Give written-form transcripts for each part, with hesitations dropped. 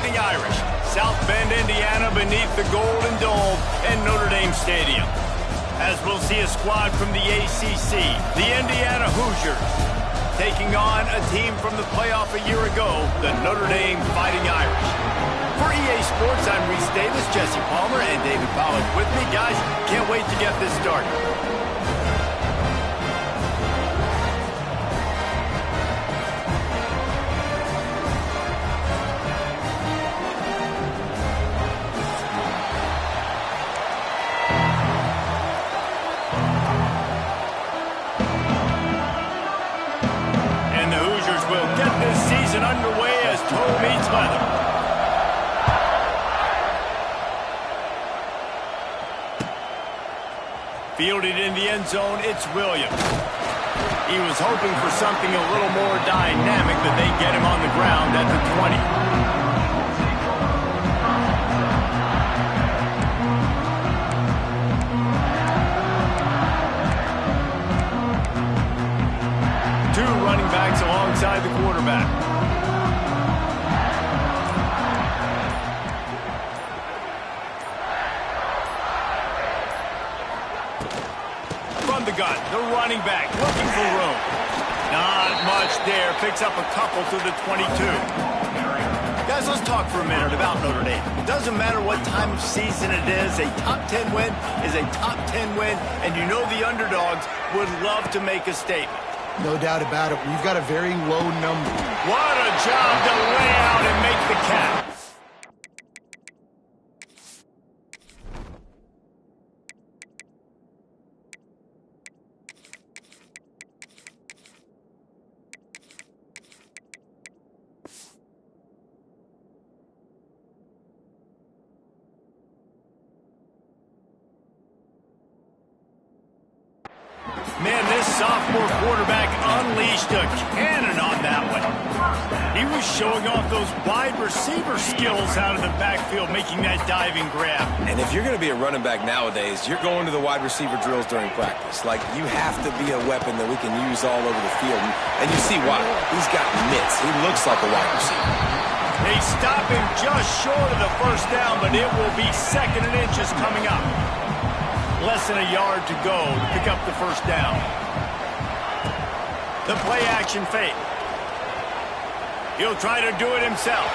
Fighting Irish, South Bend, Indiana, beneath the Golden Dome and Notre Dame Stadium. As we'll see a squad from the ACC, the Indiana Hoosiers, taking on a team from the playoff a year ago, the Notre Dame Fighting Irish. For EA Sports, I'm Reese Davis, Jesse Palmer, and David Pollack with me. Guys, can't wait to get this started. Underway as toe meets leather. Fielded in the end zone, it's Williams. He was hoping for something a little more dynamic, but they get him on the ground at the 20. Running backs alongside the quarterback. From the gun, the running back looking for room. Not much there. Picks up a couple to the 22. Guys, let's talk for a minute about Notre Dame. It doesn't matter what time of season it is. A top 10 win is a top 10 win, and you know the underdogs would love to make a statement. No doubt about it. We've got a very low number. What a job to lay out and make the catch. Man, this sophomore quarterback unleashed a cannon on that one. He was showing off those wide receiver skills out of the backfield, making that diving grab. And if you're going to be a running back nowadays, you're going to the wide receiver drills during practice. Like, you have to be a weapon that we can use all over the field. And you see why. He's got mitts. He looks like a wide receiver. They stop him just short of the first down, but it will be 2nd and inches coming up. Less than a yard to go to pick up the first down. The play action fake. He'll try to do it himself.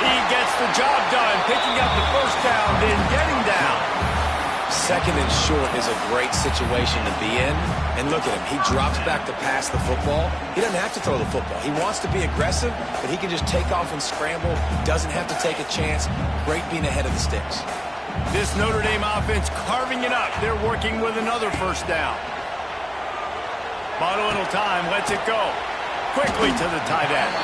He gets the job done, picking up the first down, then getting down. 2nd and short is a great situation to be in. And look at him. He drops back to pass the football. He doesn't have to throw the football. He wants to be aggressive, but he can just take off and scramble. Doesn't have to take a chance. Great being ahead of the sticks. This Notre Dame offense carving it up. They're working with another first down. Bottle time, lets it go. Quickly to the tight end.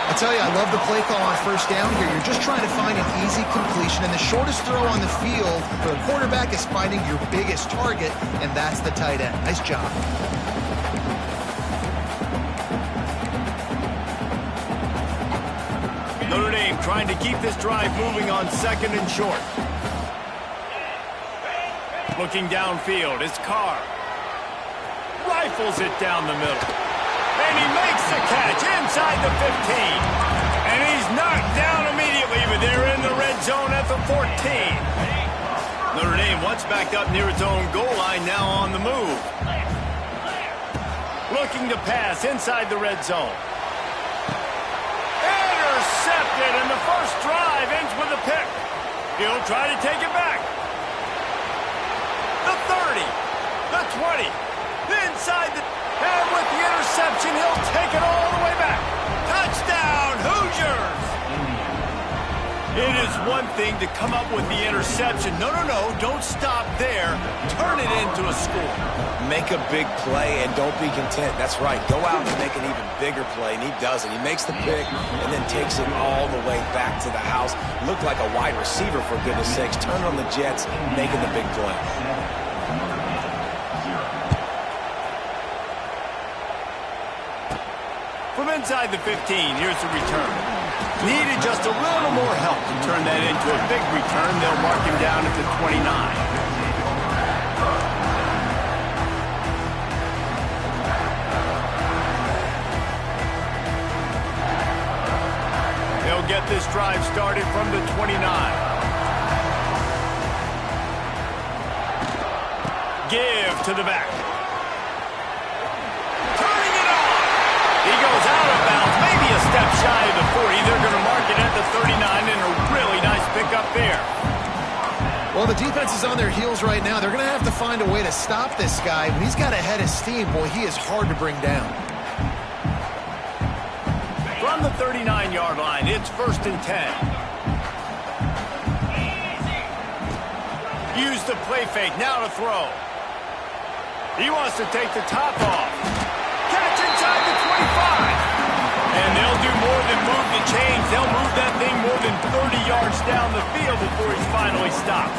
I tell you, I love the play call on first down here. You're just trying to find an easy completion, and the shortest throw on the field for the quarterback is finding your biggest target, and that's the tight end. Nice job. Notre Dame trying to keep this drive moving on 2nd and short. Looking downfield, it's Carr. Rifles it down the middle. And he makes the catch inside the 15. And he's knocked down immediately, but they're in the red zone at the 14. Notre Dame once backed up near its own goal line, now on the move. Looking to pass inside the red zone. Intercepted, and the first drive ends with a pick. He'll try to take it back. The 30, the 20, inside the... And with the interception, he'll take it all the way back. Touchdown, Hoosiers! It is one thing to come up with the interception. No, don't stop there. Turn it into a score. Make a big play and don't be content. That's right. Go out and make an even bigger play, and he does it. He makes the pick and then takes it all the way back to the house. Looked like a wide receiver, for goodness sakes. Turn on the Jets, making the big play. From inside the 15, here's the return. Needed just a little more help to turn that into a big return. They'll mark him down at the 29. they'll get this drive started from the 29. Give to the back. Turning it on. He goes out of bounds, maybe a step shy of the 40. They're going to mark it at the 39, and a really nice pickup there. Well, the defense is on their heels right now. They're going to have to find a way to stop this guy. When he's got a head of steam, boy, he is hard to bring down. From the 39-yard line, it's 1st and 10. Use the play fake, now to throw. He wants to take the top off. Catch inside the 25. And they'll do more than move the chains. They'll move that thing more than 30 yards down the field before he's finally stopped.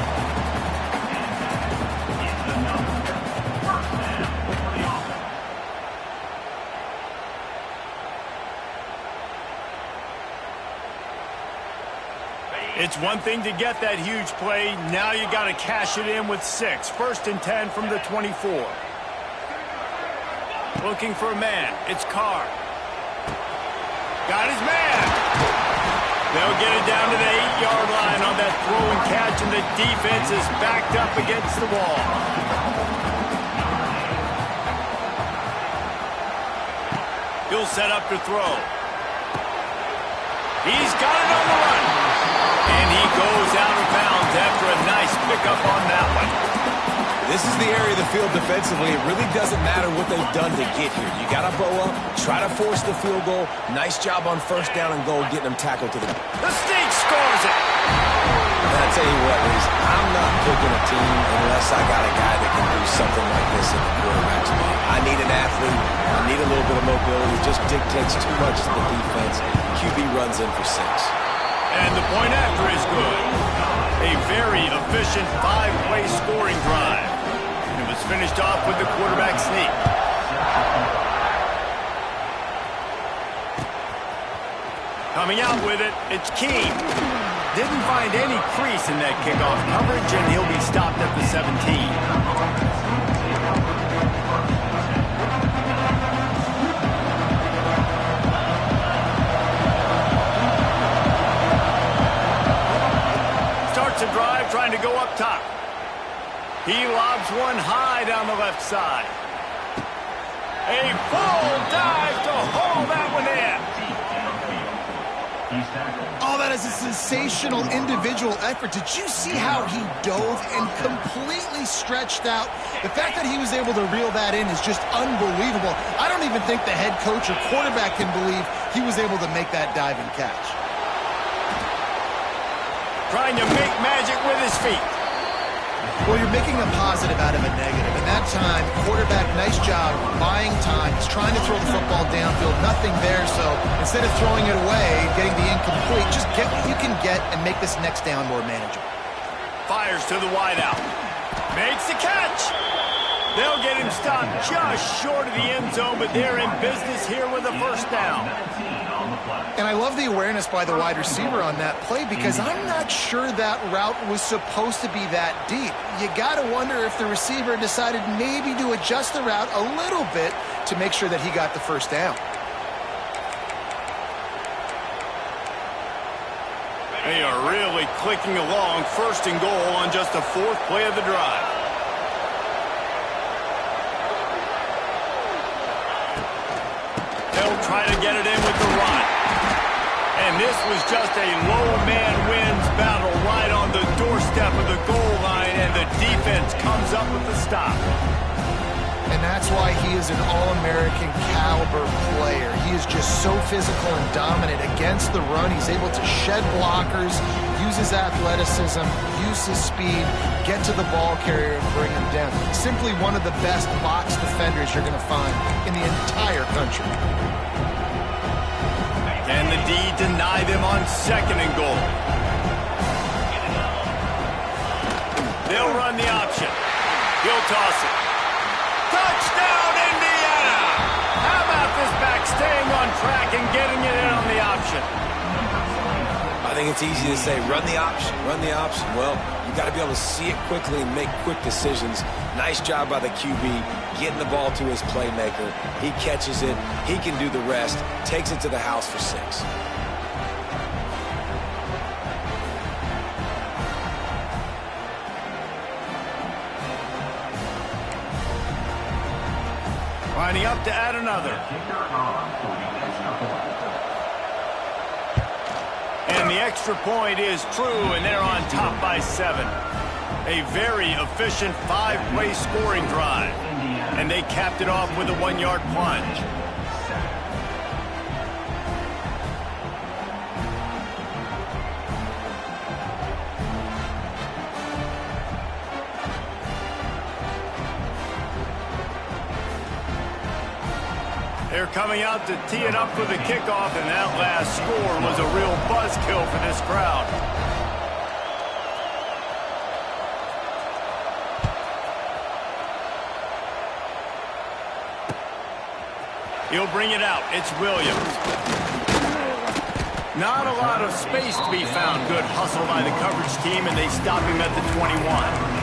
It's one thing to get that huge play. Now you got to cash it in with 6. 1st and 10 from the 24. Looking for a man. It's Carr. Got his man. They'll get it down to the 8-yard line on that throw and catch, and the defense is backed up against the wall. He'll set up to throw. He's got it on the run. And he goes out of bounds after a nice pickup on that one. This is the area of the field defensively. It really doesn't matter what they've done to get here. You got to bow up, try to force the field goal. Nice job on 1st down and goal, getting them tackled to the... The Sneak scores it! And I tell you what, Reese, I'm not picking a team unless I got a guy that can do something like this in the quarterback spot. I need an athlete. I need a little bit of mobility. It just dictates too much to the defense. QB runs in for 6. And the point after is good. A very efficient 5-play scoring drive. It was finished off with the quarterback sneak. Coming out with it, it's King. Didn't find any crease in that kickoff coverage, and he'll be stopped at the 17. A drive trying to go up top. He lobs one high down the left side. A full dive to haul that one in. Oh, that is a sensational individual effort. Did you see how he dove and completely stretched out? The fact that he was able to reel that in is just unbelievable. I don't even think the head coach or quarterback can believe he was able to make that dive and catch. Trying to make magic with his feet. Well, you're making a positive out of a negative. And that time, quarterback, nice job, buying time. He's trying to throw the football downfield, nothing there. So instead of throwing it away, getting the incomplete, just get what you can get and make this next down more manageable. Fires to the wideout. Makes the catch. They'll get him stopped just short of the end zone, but they're in business here with a 1st down. And I love the awareness by the wide receiver on that play because I'm not sure that route was supposed to be that deep. You got to wonder if the receiver decided maybe to adjust the route a little bit to make sure that he got the 1st down. They are really clicking along. 1st and goal on just the 4th play of the drive. They'll try to get it in with the run. And this was just a low man wins battle right on the doorstep of the goal line, and the defense comes up with the stop. And that's why he is an All-American caliber player. He is just so physical and dominant against the run. He's able to shed blockers, use his athleticism, use his speed, get to the ball carrier and bring him down. Simply one of the best box defenders you're going to find in the entire country. Can the D deny them on 2nd and goal? They'll run the option. He'll toss it. Touchdown, Indiana! How about this back staying on track and getting it in on the option? I think it's easy to say, run the option, run the option. Well, you got to be able to see it quickly and make quick decisions. Nice job by the QB, getting the ball to his playmaker. He catches it. He can do the rest. Takes it to the house for 6. lining up to add another. And the extra point is true, and they're on top by 7. A very efficient 5-play scoring drive. And they capped it off with a 1-yard plunge. They're coming out to tee it up for the kickoff, and that last score was a real buzzkill for this crowd. He'll bring it out. It's Williams. Not a lot of space to be found. Good hustle by the coverage team, and they stop him at the 21.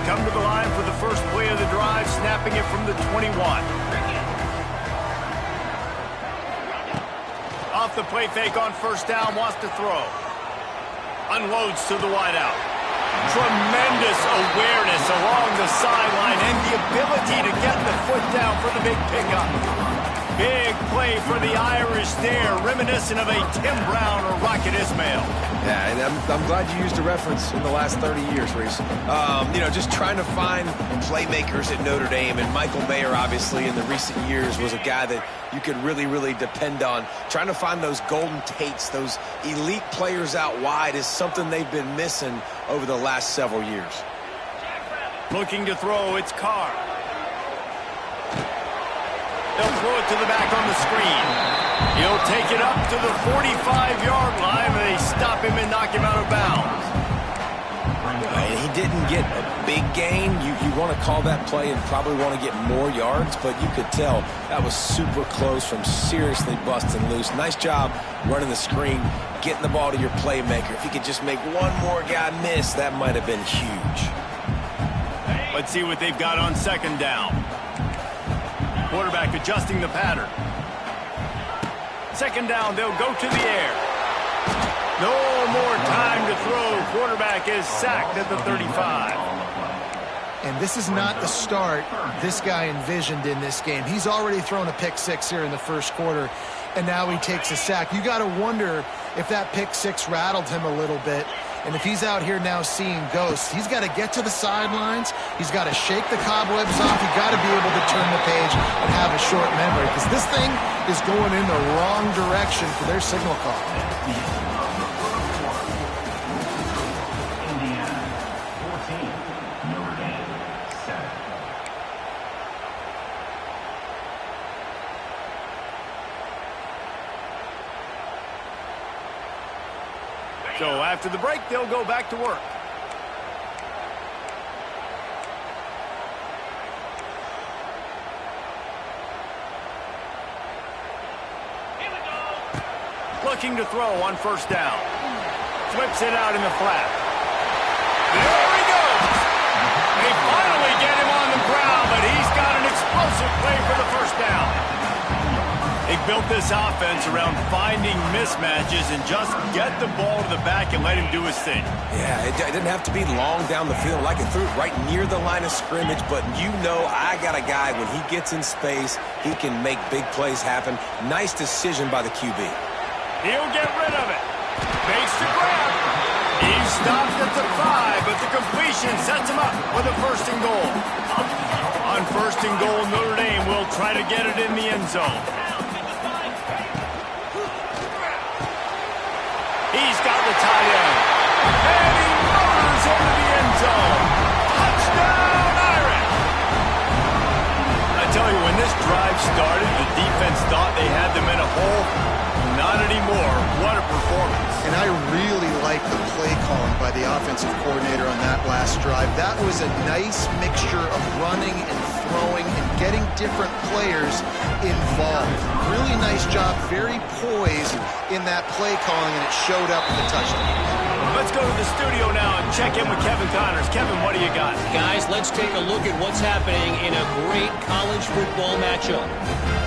Come to the line for the first play of the drive, snapping it from the 21. Off the play fake on first down, wants to throw. Unloads to the wideout. Tremendous awareness along the sideline and the ability to get the foot down for the big pickup. Big play for the Irish there, reminiscent of a Tim Brown or Rocket Ismail. Yeah, and I'm glad you used a reference in the last 30 years, Reese. You know, just trying to find playmakers at Notre Dame, and Michael Mayer, obviously, in the recent years, was a guy that you could really, really depend on. Trying to find those golden Tates, those elite players out wide is something they've been missing over the last several years. Looking to throw, it's Carr. They'll throw it to the back on the screen. He'll take it up to the 45-yard line, and they stop him and knock him out of bounds. And he didn't get a big gain. You want to call that play and probably want to get more yards, but you could tell that was super close from seriously busting loose. Nice job running the screen, getting the ball to your playmaker. If he could just make one more guy miss, that might have been huge. Let's see what they've got on second down. Quarterback adjusting the pattern. Second down, they'll go to the air. No more time to throw. Quarterback is sacked at the 35. And this is not the start this guy envisioned in this game. He's already thrown a pick six here in the first quarter, and now he takes a sack. You got to wonder if that pick six rattled him a little bit. And if he's out here now seeing ghosts, he's got to get to the sidelines. He's got to shake the cobwebs off. He's got to be able to turn the page and have a short memory, because this thing is going in the wrong direction for their signal call. So after the break, they'll go back to work. Looking to throw on first down. Flips it out in the flat. There he goes. They finally get him on the ground, but he's got an explosive play for the first down. They built this offense around finding mismatches and just get the ball to the back and let him do his thing. Yeah, it didn't have to be long down the field. Like it threw it right near the line of scrimmage, but you know I got a guy, when he gets in space, he can make big plays happen. Nice decision by the QB. He'll get rid of it. Makes the grab. He stopped at the 5, but the completion sets him up with a first and goal. On first and goal, Notre Dame will try to get it in the end zone. He's got the tight end. And he motors into the end zone. Touchdown, Irish! I tell you, when this drive started, the defense thought they had them in a hole. Not anymore. What a performance. And I really like the play calling by the offensive coordinator on that last drive. That was a nice mixture of running and throwing and getting different players involved. Really nice job, very poised in that play calling, and it showed up with a touchdown. Let's go to the studio now and check in with Kevin Connors. Kevin, what do you got? Guys, let's take a look at what's happening in a great college football matchup.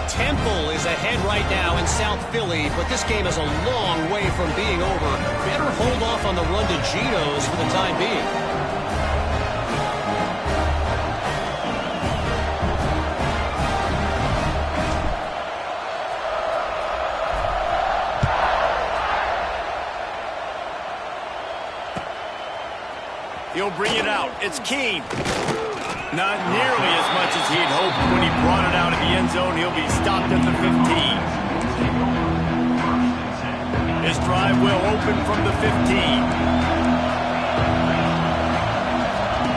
Temple is ahead right now in South Philly, but this game is a long way from being over. Better hold off on the run to Geno's for the time being. He'll bring it out. It's Keene. Not nearly as much as he'd hoped when he brought it out of the end zone. He'll be stopped at the 15. His drive will open from the 15.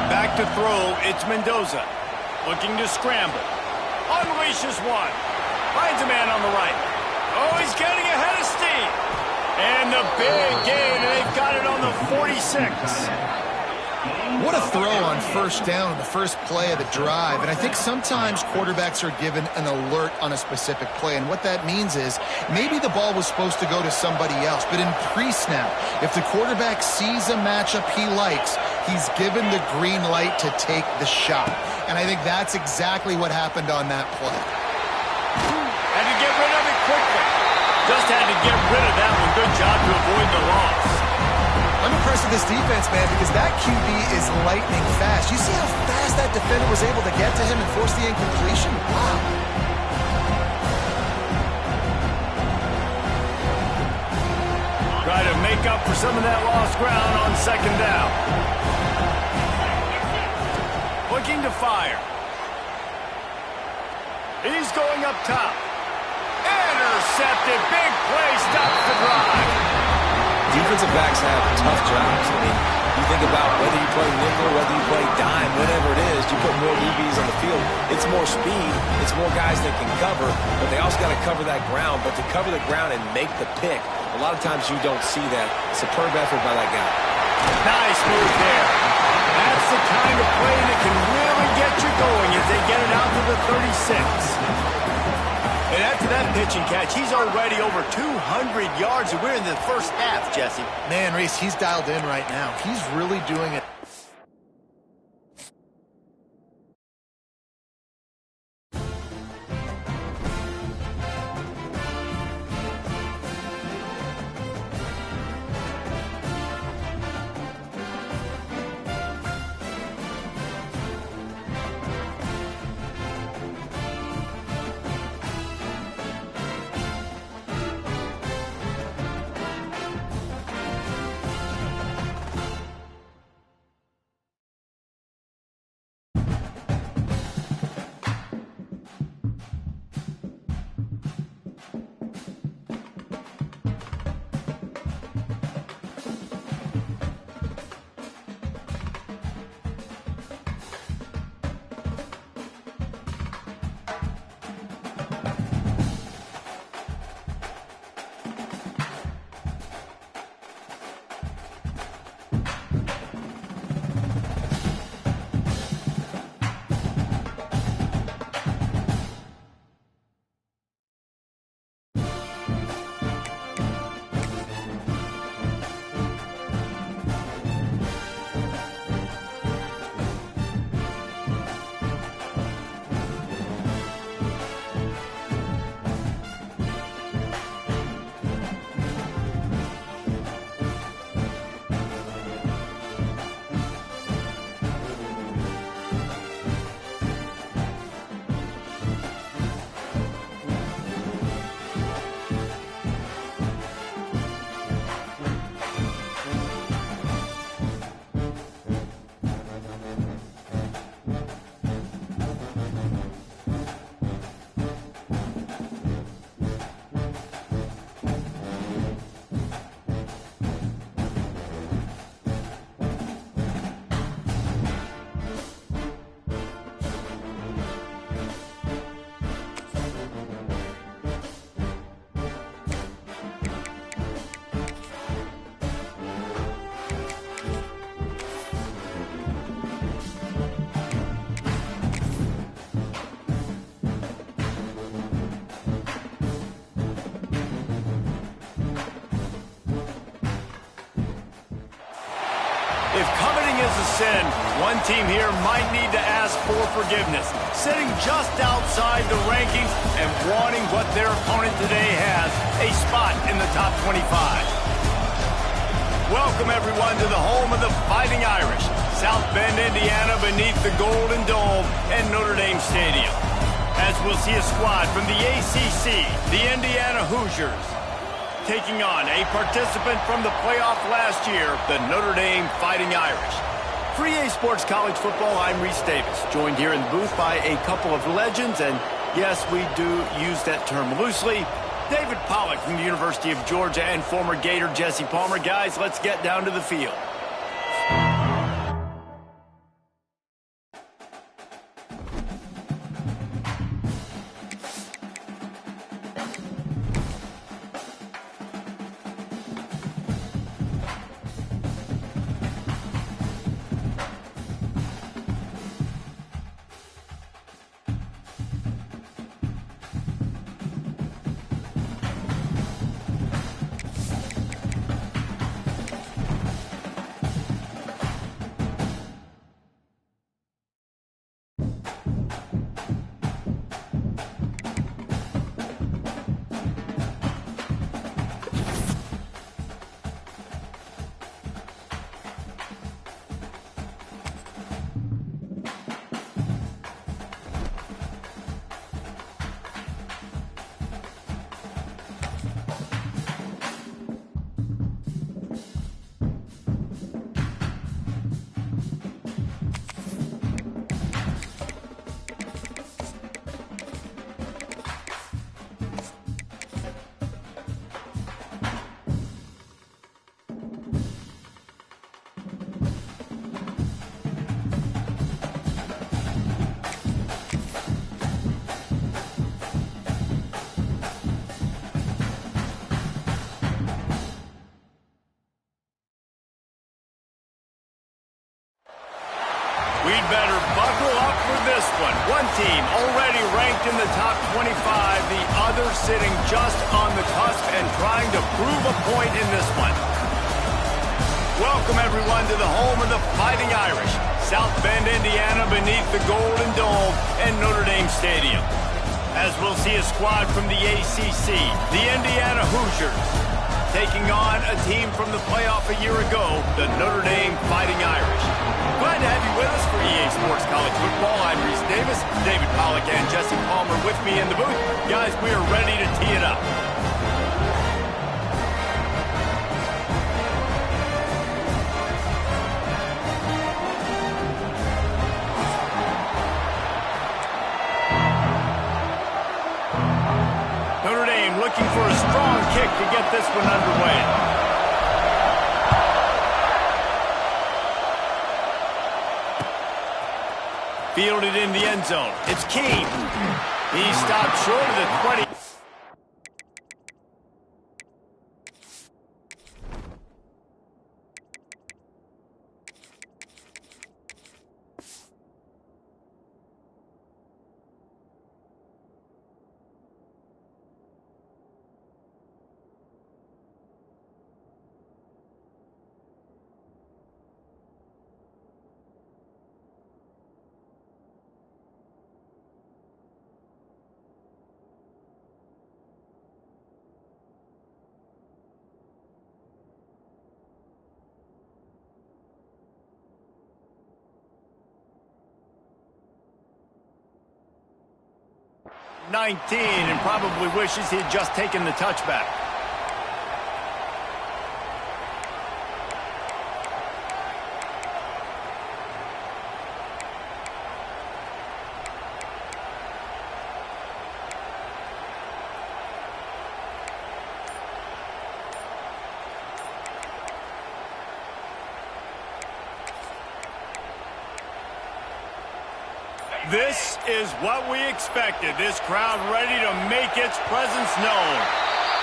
Back to throw. It's Mendoza. Looking to scramble. Unleashes one. Finds a man on the right. Oh, he's getting ahead of steam. And the big gain, and they've got it on the 46. What a throw on first down on the first play of the drive. And I think sometimes quarterbacks are given an alert on a specific play. And what that means is maybe the ball was supposed to go to somebody else. But in pre-snap, if the quarterback sees a matchup he likes, he's given the green light to take the shot. And I think that's exactly what happened on that play. Had to get rid of it quickly. Just had to get rid of that one. Good job to avoid the loss. I'm impressed with this defense, man, because that QB is lightning fast. You see how fast that defender was able to get to him and force the incompletion? Wow. Try to make up for some of that lost ground on second down. Looking to fire. He's going up top. Intercepted. Big play. Stops the drive. Defensive backs have tough jobs. I mean, you think about whether you play nickel, whether you play dime, whatever it is, you put more DBs on the field. It's more speed. It's more guys that can cover, but they also got to cover that ground. But to cover the ground and make the pick, a lot of times you don't see that. Superb effort by that guy. Nice move there. That's the kind of play that can really get you going as they get it out to the 36. And after that pitch and catch, he's already over 200 yards, and we're in the first half, Jesse. Man, Reese, he's dialed in right now. He's really doing it. a sin, one team here might need to ask for forgiveness. Sitting just outside the rankings and wanting what their opponent today has, a spot in the top 25. Welcome, everyone, to the home of the Fighting Irish, South Bend, Indiana, beneath the Golden Dome and Notre Dame Stadium. As we'll see a squad from the ACC, the Indiana Hoosiers, taking on a participant from the playoff last year, the Notre Dame Fighting Irish. For EA Sports College Football, I'm Reese Davis, joined here in the booth by a couple of legends, and yes, we do use that term loosely. David Pollack from the University of Georgia and former Gator Jesse Palmer. Guys, let's get down to the field. We'd better buckle up for this one. One team already ranked in the top 25, the other sitting just on the cusp and trying to prove a point in this one. Welcome, everyone, to the home of the Fighting Irish, South Bend, Indiana, beneath the Golden Dome and Notre Dame Stadium. As we'll see a squad from the ACC, the Indiana Hoosiers, taking on a team from the playoff a year ago, the Notre Dame Fighting Irish. Glad to have you with us for EA Sports College Football. I'm Reese Davis, David Pollack and Jesse Palmer with me in the booth. Guys, we are ready to tee it up. Notre Dame looking for a strong kick to get this one underway. Fielded in the end zone. It's Keene. He stopped short of the 20. .19 and probably wishes he had just taken the touchback. This is what we expected. This crowd ready to make its presence known.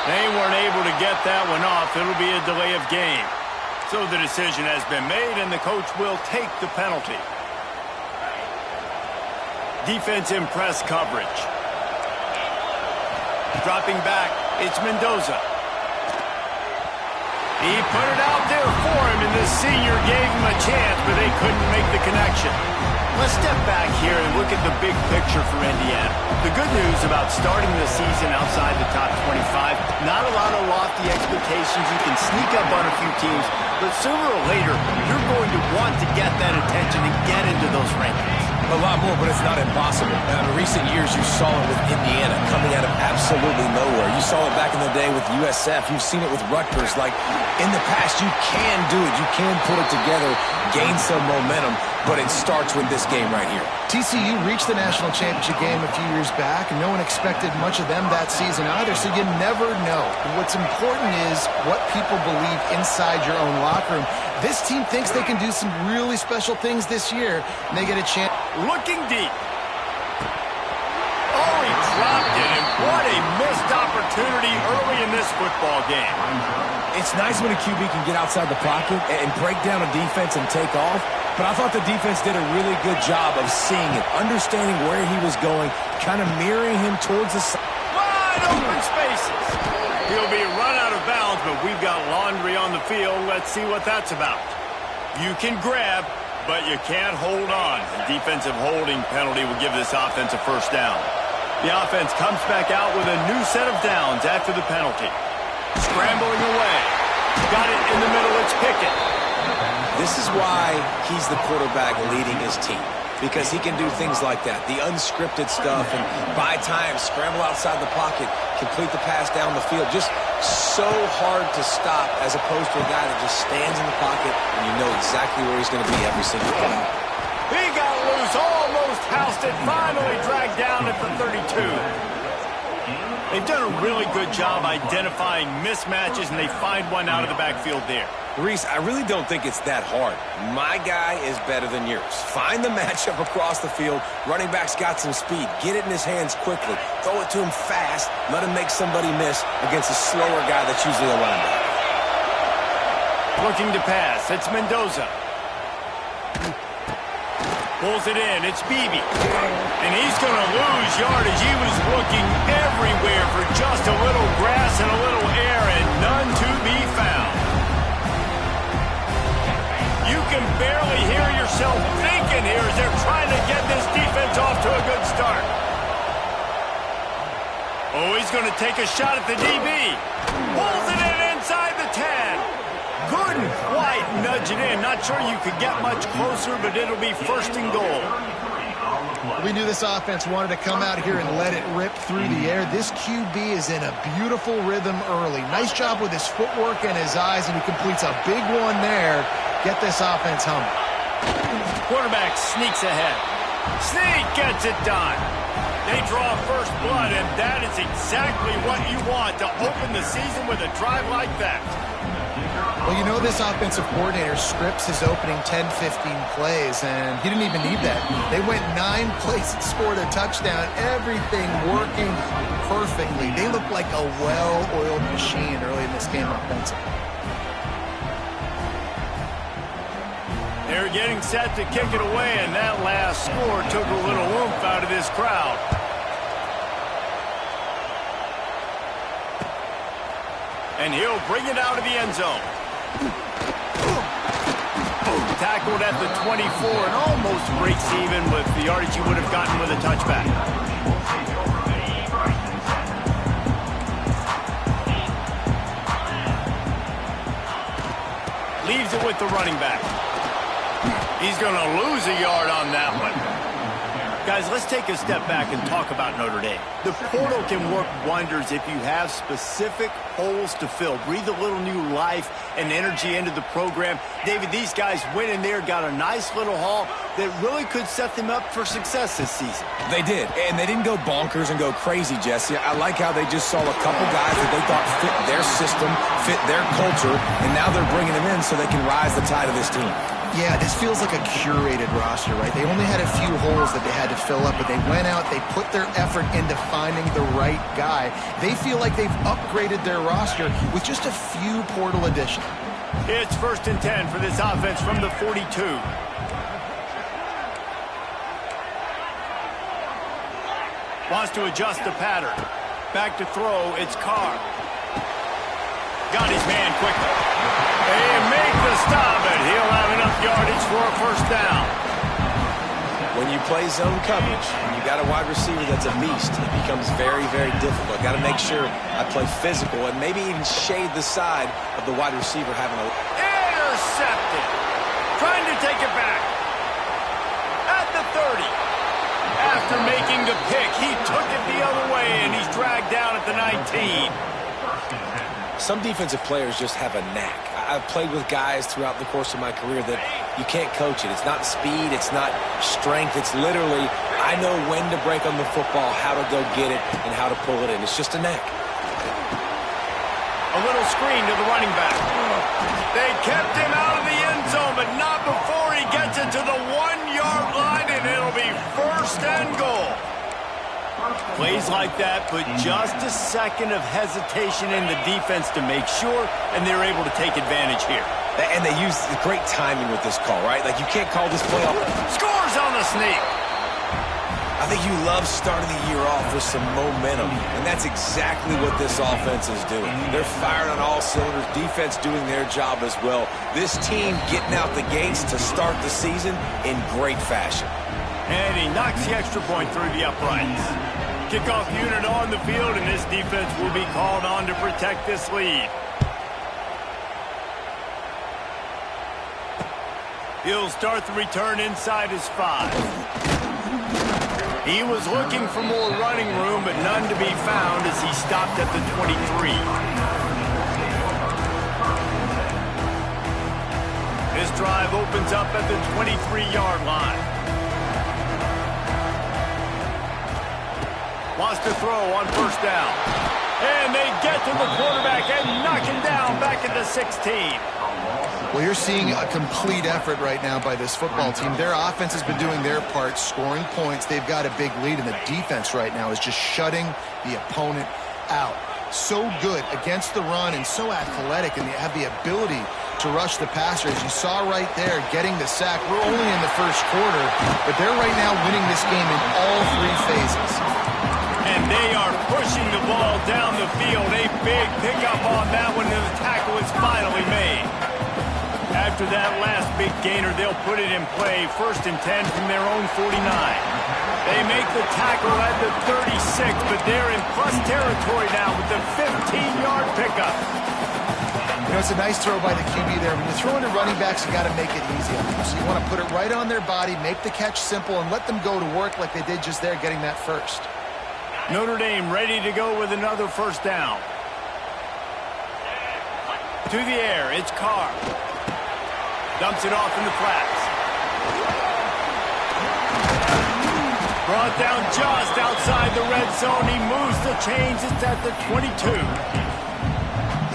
They weren't able to get that one off. It'll be a delay of game. So the decision has been made, and the coach will take the penalty. Defense in press coverage. Dropping back, it's Mendoza. He put it out there for him, and the senior gave him a chance, but they couldn't make the connection. Let's step back here and look at the big picture for Indiana. The good news about starting the season outside the top 25, not a lot of lofty expectations. You can sneak up on a few teams, but sooner or later, you're going to want to get that attention and get into those rankings. A lot more, but it's not impossible. Now, in recent years, you saw it with Indiana coming out of absolutely nowhere. You saw it back in the day with USF. You've seen it with Rutgers. Like, in the past, you can do it. You can put it together, gain some momentum, but it starts with this game right here. TCU reached the national championship game a few years back, and no one expected much of them that season either, so you never know. What's important is what people believe inside your own locker room. This team thinks they can do some really special things this year, and they get a chance. Looking deep. Oh, he dropped it, and what a missed opportunity early in this football game. It's nice when a QB can get outside the pocket and break down a defense and take off, but I thought the defense did a really good job of seeing it, understanding where he was going, kind of mirroring him towards the side. Wide open spaces. He'll be run out of bounds, but we've got laundry on the field. Let's see what that's about. You can grab, but you can't hold on. A defensive holding penalty will give this offense a first down. The offense comes back out with a new set of downs after the penalty. Scrambling away. Got it in the middle. It's Pickett. This is why he's the quarterback leading his team, because he can do things like that, the unscripted stuff, and buy time, scramble outside the pocket, complete the pass down the field. Just so hard to stop as opposed to a guy that just stands in the pocket and you know exactly where he's going to be every single play. He got loose, almost housed it, finally dragged down at the 32. They've done a really good job identifying mismatches, and they find one out of the backfield there. Reese, I really don't think it's that hard. My guy is better than yours. Find the matchup across the field. Running back's got some speed. Get it in his hands quickly. Throw it to him fast. Let him make somebody miss against a slower guy that's usually a linebacker. Looking to pass. It's Mendoza. Pulls it in. It's Beebe. And he's going to lose yardage. He was looking everywhere for just a little grass and a little air, and none to be found. You can barely hear yourself thinking here as they're trying to get this defense off to a good start. Oh, he's going to take a shot at the DB. Pulls it in inside the 10. Couldn't quite nudge it in. Not sure you could get much closer, but it'll be first and goal. We knew this offense wanted to come out here and let it rip through the air. This QB is in a beautiful rhythm early. Nice job with his footwork and his eyes, and he completes a big one there. Get this offense humming. Quarterback sneaks ahead. Sneak gets it done. They draw first blood, and that is exactly what you want to open the season with a drive like that. Well, you know this offensive coordinator scripts his opening 10, 15 plays, and he didn't even need that. They went 9 plays and scored a touchdown. Everything working perfectly. They look like a well-oiled machine early in this game offensively. They're getting set to kick it away, and that last score took a little oomph out of this crowd. And he'll bring it out of the end zone. Tackled at the 24 and almost breaks even with the yardage he would have gotten with a touchback. Leaves it with the running back. He's going to lose a yard on that one. Guys, let's take a step back and talk about Notre Dame. The portal can work wonders if you have specific holes to fill. Breathe a little new life and energy into the program. David, these guys went in there, got a nice little haul that really could set them up for success this season. They did, and they didn't go bonkers and go crazy, Jesse. I like how they just saw a couple guys that they thought fit their system, fit their culture, and now they're bringing them in so they can rise the tide of this team. Yeah, this feels like a curated roster, right? They only had a few holes that they had to fill up, but they went out, they put their effort into finding the right guy. They feel like they've upgraded their roster with just a few portal additions. It's 1st and 10 for this offense from the 42. Wants to adjust the pattern. Back to throw, it's Carr. Got his man quickly. They make the stop, and he'll have enough yardage for a first down. When you play zone coverage, and you got a wide receiver that's a beast, it becomes very, very difficult. Got to make sure I play physical and maybe even shade the side of the wide receiver having a... Intercepted. Trying to take it back. At the 30. After making the pick, he took it the other way, and he's dragged down at the 19. Some defensive players just have a knack. I've played with guys throughout the course of my career that you can't coach it. It's not speed, it's not strength. It's literally, I know when to break on the football, how to go get it, and how to pull it in. It's just a knack. A little screen to the running back. They kept him out of the end zone, but not before he gets it to the 1-yard line, and it'll be first and goal. Plays like that put just a second of hesitation in the defense to make sure, and they're able to take advantage here. And they use great timing with this call, right? Like, you can't call this play off. Scores on the sneak. I think you love starting the year off with some momentum, and that's exactly what this offense is doing. They're firing on all cylinders, defense doing their job as well. This team getting out the gates to start the season in great fashion. And he knocks the extra point through the uprights. Kickoff unit on the field, and this defense will be called on to protect this lead. He'll start the return inside his 5. He was looking for more running room, but none to be found as he stopped at the 23. This drive opens up at the 23-yard line. Wants to throw on first down. And they get to the quarterback and knock him down back at the 16. Well, you're seeing a complete effort right now by this football team. Their offense has been doing their part, scoring points. They've got a big lead, and the defense right now is just shutting the opponent out. So good against the run and so athletic, and they have the ability to rush the passer. As you saw right there, getting the sack. We're only in the first quarter, but they're right now winning this game in all 3 phases. And they are pushing the ball down the field. A big pickup on that one, and the tackle is finally made. After that last big gainer, they'll put it in play. 1st and 10 from their own 49. They make the tackle at the 36, but they're in plus territory now with the 15-yard pickup. You know, it's a nice throw by the QB there. When you're throwing to running backs, you got to make it easy on them. So you want to put it right on their body, make the catch simple, and let them go to work like they did just there, getting that first. Notre Dame ready to go with another first down. To the air, it's Carr. Dumps it off in the flats. Brought down just outside the red zone. He moves the chains. It's at the 22.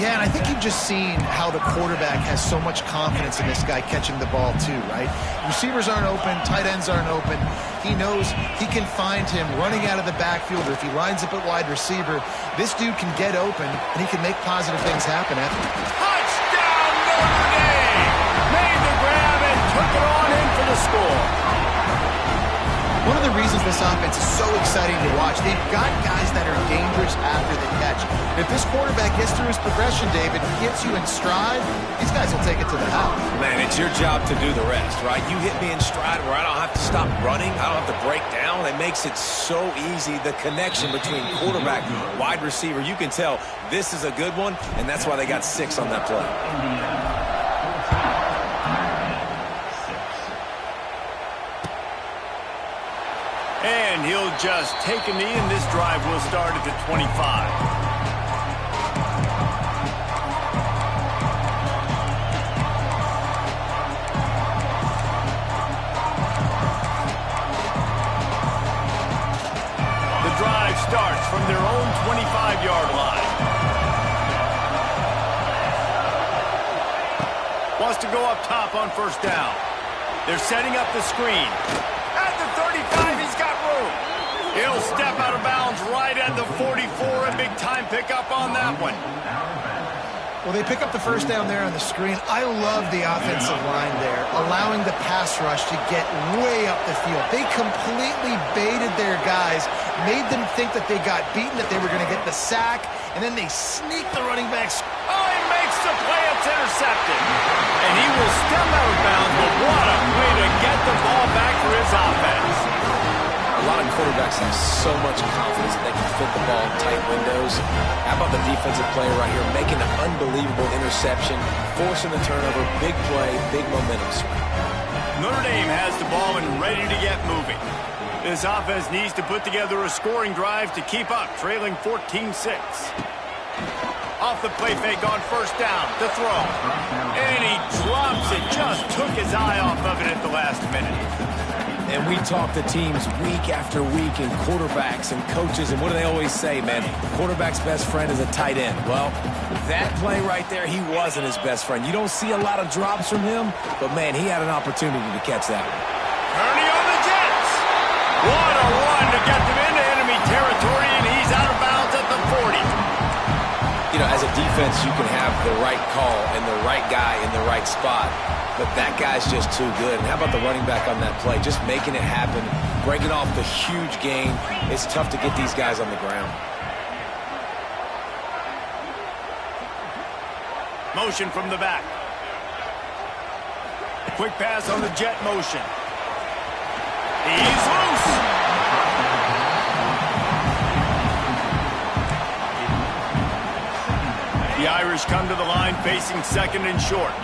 Yeah, and I think you've just seen how the quarterback has so much confidence in this guy catching the ball too, right? Receivers aren't open, tight ends aren't open. He knows he can find him running out of the backfield, or if he lines up at wide receiver, this dude can get open, and he can make positive things happen. Touchdown, Notre Dame! Made the grab and took it on in for the score. One of the reasons this offense is so exciting to watch, they've got guys that are dangerous after the catch. If this quarterback gets through his progression, David, gets you in stride, these guys will take it to the house. Man, it's your job to do the rest, right? You hit me in stride where I don't have to stop running. I don't have to break down. It makes it so easy. The connection between quarterback and wide receiver, you can tell this is a good one, and that's why they got 6 on that play. And he'll just take a knee, and this drive will start at the 25. The drive starts from their own 25-yard line. Wants to go up top on first down. They're setting up the screen. At the 35, he's got room. He'll step out of bounds right at the 44, a big-time pickup on that one. Well, they pick up the first down there on the screen. I love the offensive line there, allowing the pass rush to get way up the field. They completely baited their guys, made them think that they got beaten, that they were going to get the sack, and then they sneak the running backs. Oh, he makes the play. It's intercepted. And he will stem out of bounds, but what a way to get the ball back for his offense. A lot of quarterbacks have so much confidence that they can fit the ball in tight windows. How about the defensive player right here making an unbelievable interception, forcing the turnover, big play, big momentum swing. Notre Dame has the ball and ready to get moving. This offense needs to put together a scoring drive to keep up, trailing 14-6. Off the play fake on first down, to throw. And he drops it, just took his eye off of it at the last minute. And we talk to teams week after week and quarterbacks and coaches, and what do they always say, man? Quarterback's best friend is a tight end. Well, that play right there, he wasn't his best friend. You don't see a lot of drops from him, but, man, he had an opportunity to catch that one. Ernie on the Jets. What a run to get them into enemy territory, and he's out of bounds at the 40. You know, as a defense, you can have the right call and the right guy in the right spot, but that guy's just too good. And how about the running back on that play? Just making it happen, breaking off the huge gain. It's tough to get these guys on the ground. Motion from the back. Quick pass on the jet motion. He's loose. The Irish come to the line facing second and short.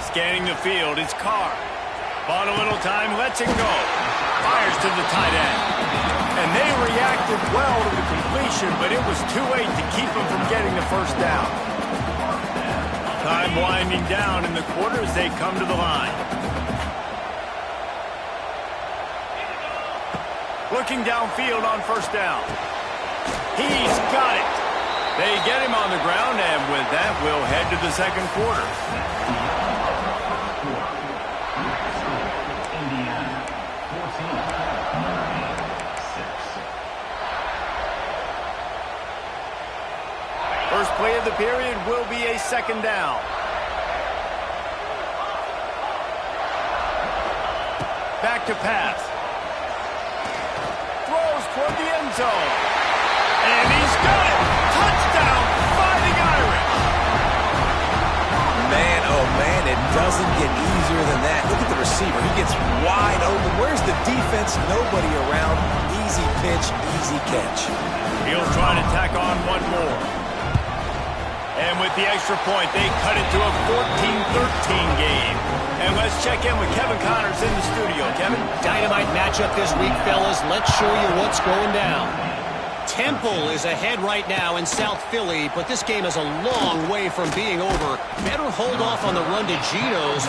Scanning the field, it's Carr. Bought a little time, lets it go. Fires to the tight end. And they reacted well to the completion, but it was too late to keep them from getting the first down. Time winding down in the quarter as they come to the line. Looking downfield on first down. He's got it. They get him on the ground, and with that, we'll head to the second quarter. First play of the period will be a second down. Back to pass. Throws toward the end zone. And he's got it. Touchdown, Fighting Irish. Man, oh man, it doesn't get easier than that. Look at the receiver. He gets wide open. Where's the defense? Nobody around. Easy pitch, easy catch. He'll try to tack on one more. And with the extra point, they cut it to a 14-13 game. And let's check in with Kevin Connors in the studio. Kevin? Dynamite matchup this week, fellas. Let's show you what's going down. Temple is ahead right now in South Philly, but this game is a long way from being over. Better hold off on the run to Geno's.